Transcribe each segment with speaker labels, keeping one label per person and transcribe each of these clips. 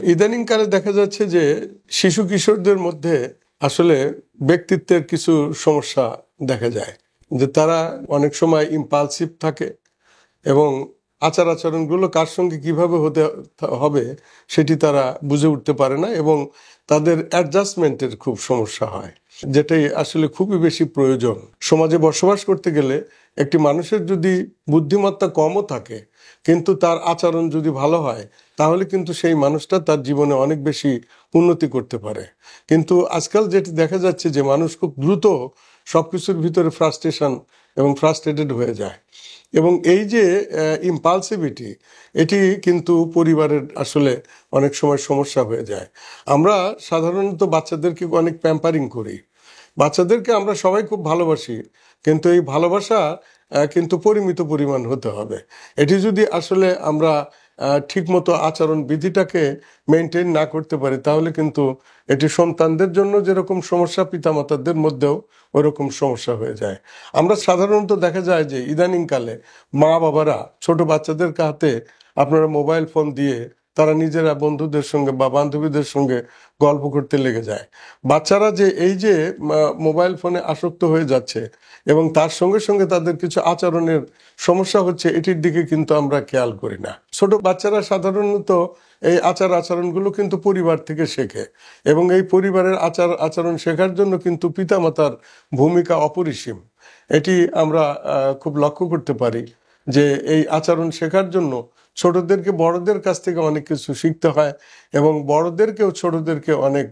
Speaker 1: ইদানিংকালে দেখা যাচ্ছে যে শিশু কিশোরদের মধ্যে আসলে ব্যক্তিত্বের কিছু সমস্যা দেখা যায়, যে তারা অনেক সময় ইম্পালসিভ থাকে এবং আচার আচরণগুলো কার সঙ্গে কিভাবে হতে হবে সেটি তারা বুঝে উঠতে পারে না এবং তাদের অ্যাডজাস্টমেন্টের খুব সমস্যা হয়, যেটাই আসলে খুবই বেশি প্রয়োজন। সমাজে বসবাস করতে গেলে একটি মানুষের যদি বুদ্ধিমত্তা কমও থাকে কিন্তু তার আচরণ যদি ভালো হয় তাহলে কিন্তু সেই মানুষটা তার জীবনে অনেক বেশি উন্নতি করতে পারে। কিন্তু আজকাল যেটি দেখা যাচ্ছে যে মানুষ খুব দ্রুত সবকিছুর ভিতরে ফ্রাস্ট্রেশন এবং ফ্রাস্ট্রেটেড হয়ে যায় এবং এই যে ইম্পালসিভিটি, এটি কিন্তু পরিবারের আসলে অনেক সময় সমস্যা হয়ে যায়। আমরা সাধারণত বাচ্চাদেরকে অনেক প্যাম্পারিং করি, বাচ্চাদেরকে আমরা সবাই খুব ভালোবাসি, কিন্তু এই ভালোবাসা কিন্তু পরিমিত পরিমাণ হতে হবে। এটি যদি আসলে আমরা ঠিকমতো আচরণ বিধিটাকে মেনটেন না করতে পারি তাহলে কিন্তু এটি সন্তানদের জন্য যেরকম সমস্যা, পিতামাতাদের মধ্যেও ওইরকম সমস্যা হয়ে যায়। আমরা সাধারণত দেখা যায় যে ইদানিংকালে মা বাবারা ছোট বাচ্চাদের হাতে আপনারা মোবাইল ফোন দিয়ে তারা নিজেরা বন্ধুদের সঙ্গে বা বান্ধবীদের সঙ্গে গল্প করতে লেগে যায়। বাচ্চারা যে এই যে মোবাইল ফোনে আসক্ত হয়ে যাচ্ছে এবং তার সঙ্গে সঙ্গে তাদের কিছু আচরণের সমস্যা হচ্ছে, এটির দিকে কিন্তু আমরা খেয়াল করি না। ছোট বাচ্চারা সাধারণত এই আচার আচরণগুলো কিন্তু পরিবার থেকে শেখে এবং এই পরিবারের আচার আচরণ শেখার জন্য কিন্তু পিতামাতার ভূমিকা অপরিসীম। এটি আমরা খুব লক্ষ্য করতে পারি যে এই আচরণ শেখার জন্য ছোটদেরকে বড়দের কাছ থেকে অনেক কিছু শিখতে হয় এবং বড়দেরকেও ছোটদেরকে অনেক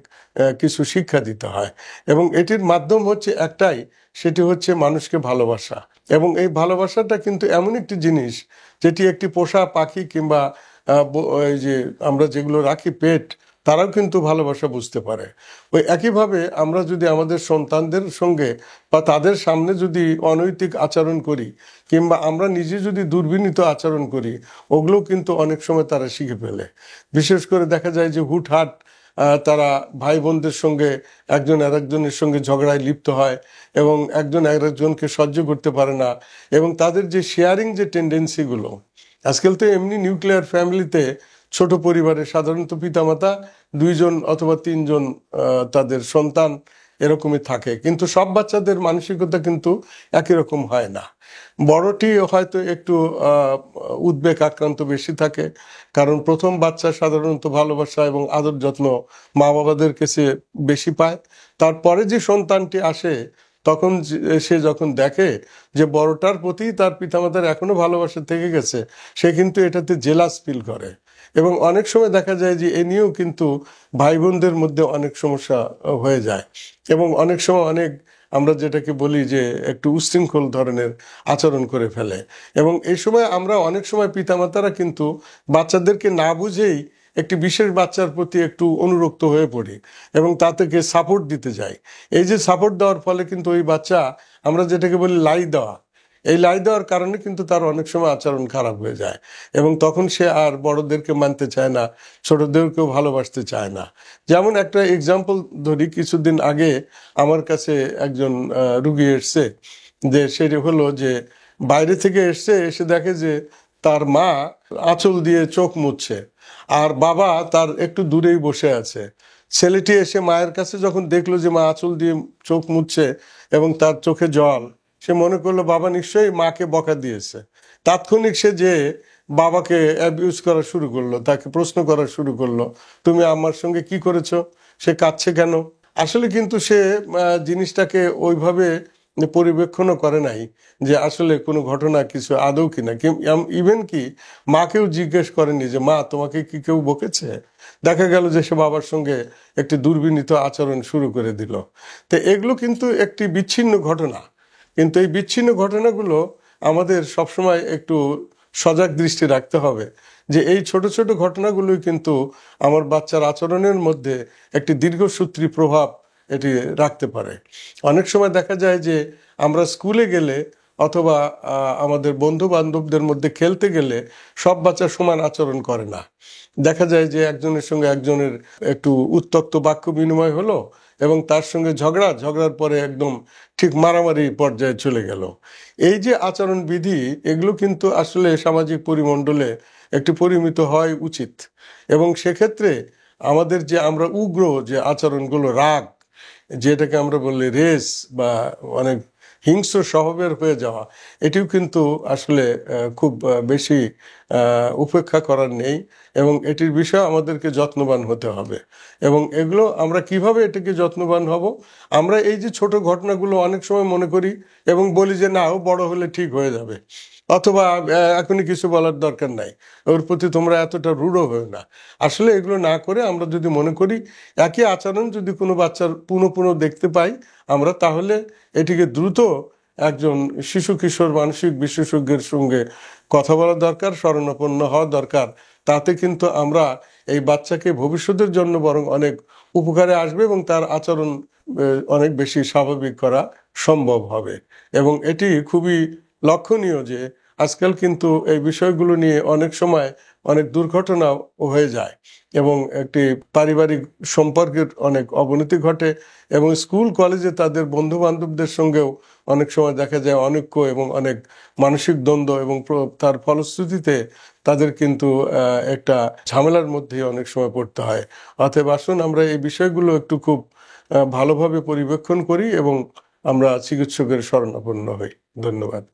Speaker 1: কিছু শিক্ষা দিতে হয় এবং এটির মাধ্যম হচ্ছে একটাই, সেটি হচ্ছে মানুষকে ভালোবাসা। এবং এই ভালোবাসাটা কিন্তু এমন একটি জিনিস যেটি একটি পোষা পাখি কিংবা এই যে আমরা যেগুলো রাখি পেট, তারাও কিন্তু ভালোবাসা বুঝতে পারে। ওই একইভাবে আমরা যদি আমাদের সন্তানদের সঙ্গে বা তাদের সামনে যদি অনৈতিক আচরণ করি কিংবা আমরা নিজে যদি দুর্বিনীত আচরণ করি, ওগুলো কিন্তু অনেক সময় তারা শিখে ফেলে। বিশেষ করে দেখা যায় যে হুটহাট তারা ভাই বোনদের সঙ্গে একজন আরেকজনের সঙ্গে ঝগড়ায় লিপ্ত হয় এবং একজন আরেকজনকে সহ্য করতে পারে না এবং তাদের যে শেয়ারিং যে টেন্ডেন্সিগুলো, আজকাল তো এমনি নিউক্লিয়ার ফ্যামিলিতে ছোট পরিবারে সাধারণত পিতামাতা 2জন অথবা 3জন তাদের সন্তান এরকমই থাকে, কিন্তু সব বাচ্চাদের মানসিকতা কিন্তু একই রকম হয় না। বড়টি হয়তো একটু উদ্বেগ আক্রান্ত বেশি থাকে, কারণ প্রথম বাচ্চা সাধারণত ভালোবাসা এবং আদর যত্ন মা বাবাদের কাছে বেশি পায়। তারপরে যে সন্তানটি আসে তখন সে যখন দেখে যে বড়টার প্রতি তার পিতামাতার এখনো ভালোবাসা থেকে গেছে, সে কিন্তু এটাতে জেলাস ফিল করে এবং অনেক সময় দেখা যায় যে এ নিয়েও কিন্তু ভাই বোনদের মধ্যে অনেক সমস্যা হয়ে যায় এবং অনেক সময় অনেক আমরা যেটাকে বলি যে একটু উচ্ছৃঙ্খল ধরনের আচরণ করে ফেলে এবং এই সময় আমরা অনেক সময় পিতামাতারা কিন্তু বাচ্চাদেরকে না বুঝেই একটি বিশেষ বাচ্চার প্রতি একটু অনুরক্ত হয়ে পড়ি এবং তাদেরকে সাপোর্ট দিতে যাই। এই যে সাপোর্ট দেওয়ার ফলে কিন্তু ওই বাচ্চা, আমরা যেটাকে বলি লাই দেওয়া, এই লাই দেওয়ার কারণে কিন্তু তার অনেক সময় আচরণ খারাপ হয়ে যায় এবং তখন সে আর বড়দেরকে মানতে চায় না, ছোটদেরকেও ভালোবাসতে চায় না। যেমন একটা এক্সাম্পল ধরি, কিছুদিন আগে আমার কাছে একজন রুগী এসছে, যে সেটি হলো যে বাইরে থেকে এসে দেখে যে তার মা আঁচল দিয়ে চোখ মুছছে আর বাবা তার একটু দূরেই বসে আছে। ছেলেটি এসে মায়ের কাছে যখন দেখলো যে মা আঁচল দিয়ে চোখ মুছছে এবং তার চোখে জল, সে মনে করলো বাবা নিশ্চয়ই মাকে বকা দিয়েছে। তাৎক্ষণিক সে যে বাবাকে অ্যাবিউজ করা শুরু করলো, তাকে প্রশ্ন করা শুরু করলো, তুমি আমার সঙ্গে কি করেছো, সে কাঁদছে কেন। আসলে কিন্তু সে জিনিসটাকে ওইভাবে পরিবেক্ষণও করে নাই যে আসলে কোনো ঘটনা কিছু আদৌ কিনা। ইভেন কি মাকেও জিজ্ঞেস করেনি যে মা তোমাকে কি কেউ বকেছে। দেখা গেল যে সে বাবার সঙ্গে একটি দুর্বিনীত আচরণ শুরু করে দিল। তো এগুলো কিন্তু একটি বিচ্ছিন্ন ঘটনা, কিন্তু এই বিচ্ছিন্ন ঘটনাগুলো আমাদের সবসময় একটু সজাগ দৃষ্টি রাখতে হবে যে এই ছোট ছোট ঘটনাগুলোই কিন্তু আমার বাচ্চার আচরণের মধ্যে একটি দীর্ঘসূত্রী প্রভাব এটি রাখতে পারে। অনেক সময় দেখা যায় যে আমরা স্কুলে গেলে অথবা আমাদের বন্ধু বান্ধবদের মধ্যে খেলতে গেলে সব বাচ্চা সমান আচরণ করে না। দেখা যায় যে একজনের সঙ্গে একজনের একটু উত্তক্ত বাক্য বিনিময় হলো এবং তার সঙ্গে ঝগড়ার পরে একদম ঠিক মারামারি পর্যায়ে চলে গেল। এই যে আচরণ বিধি, এগুলো কিন্তু আসলে সামাজিক পরিমণ্ডলে একটি পরিমিত হয় উচিত। এবং সেক্ষেত্রে আমাদের যে আমরা উগ্র যে আচরণগুলো, রাগ যেটাকে আমরা বলি, রেস বা অনেক হিংস্র স্বভাবের হয়ে যাওয়া, এটিও কিন্তু আসলে খুব বেশি উপেক্ষা করার নেই, এবং এটির বিষয়ে আমাদেরকে যত্নবান হতে হবে। এবং এগুলো আমরা কিভাবে এটাকে যত্নবান হব, আমরা এই যে ছোট ঘটনাগুলো অনেক সময় মনে করি এবং বলি যে না, ও বড় হলে ঠিক হয়ে যাবে, অথবা এখনই কিছু বলার দরকার নাই, ওর প্রতি তোমরা এতটা রূঢ় হও না। আসলে এগুলো না করে আমরা যদি মনে করি একই আচরণ যদি কোনো বাচ্চার পুনঃ পুনঃ দেখতে পাই আমরা, তাহলে এটিকে দ্রুত একজন শিশু কিশোর মানসিক বিশেষজ্ঞের সঙ্গে কথা বলা দরকার, শরণাপন্ন হওয়া দরকার। তাতে কিন্তু আমরা এই বাচ্চাকে ভবিষ্যতের জন্য বরং অনেক উপকারে আসবে এবং তার আচরণ অনেক বেশি স্বাভাবিক করা সম্ভব হবে। এবং এটি খুবই লক্ষণীয় যে আজকাল কিন্তু এই বিষয়গুলো নিয়ে অনেক সময় অনেক দুর্ঘটনা হয়ে যায় এবং একটি পারিবারিক সম্পর্কের অনেক অবনতি ঘটে, এবং স্কুল কলেজে তাদের বন্ধু বান্ধবদের সঙ্গেও অনেক সময় দেখা যায় অনৈক্য এবং অনেক মানসিক দ্বন্দ্ব, এবং তার ফলশ্রুতিতে তাদের কিন্তু একটা ঝামেলার মধ্যে অনেক সময় পড়তে হয়। অতএব আসুন আমরা এই বিষয়গুলো একটু খুব ভালোভাবে পরিবেক্ষণ করি এবং আমরা চিকিৎসকের শরণাপন্ন হই। ধন্যবাদ।